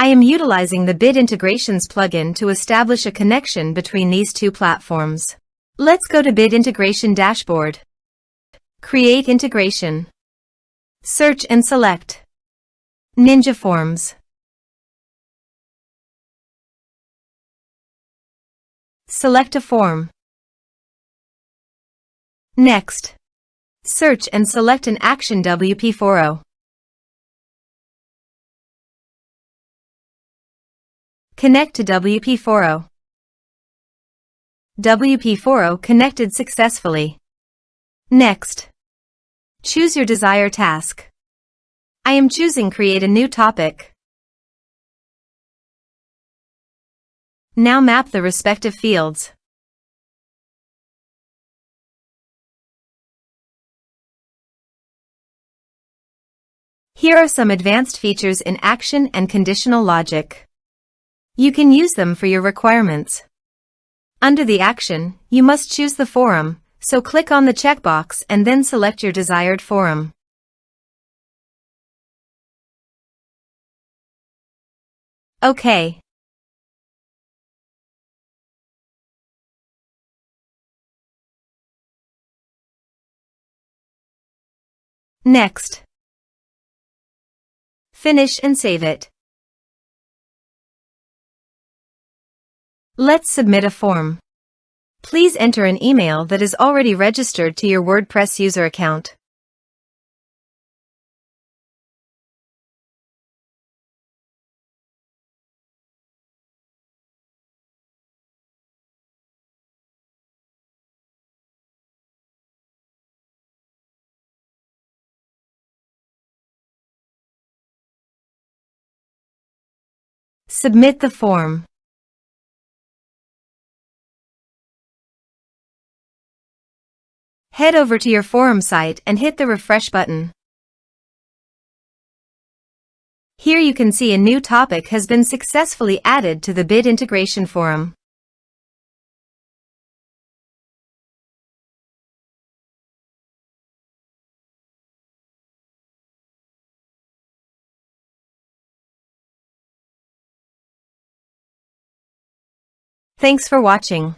I am utilizing the Bit Integrations plugin to establish a connection between these two platforms. Let's go to Bit Integration Dashboard. Create Integration. Search and select Ninja Forms. Select a form. Next, search and select an action wpForo. Connect to wpForo. wpForo connected successfully. Next, choose your desired task. I am choosing Create a new topic. Now map the respective fields. Here are some advanced features in action and conditional logic. You can use them for your requirements. Under the action, you must choose the forum, so click on the checkbox and then select your desired forum. OK. Next, finish and save it. Let's submit a form. Please enter an email that is already registered to your WordPress user account. Submit the form. Head over to your forum site and hit the refresh button. Here you can see a new topic has been successfully added to the Bit Integration forum. Thanks for watching.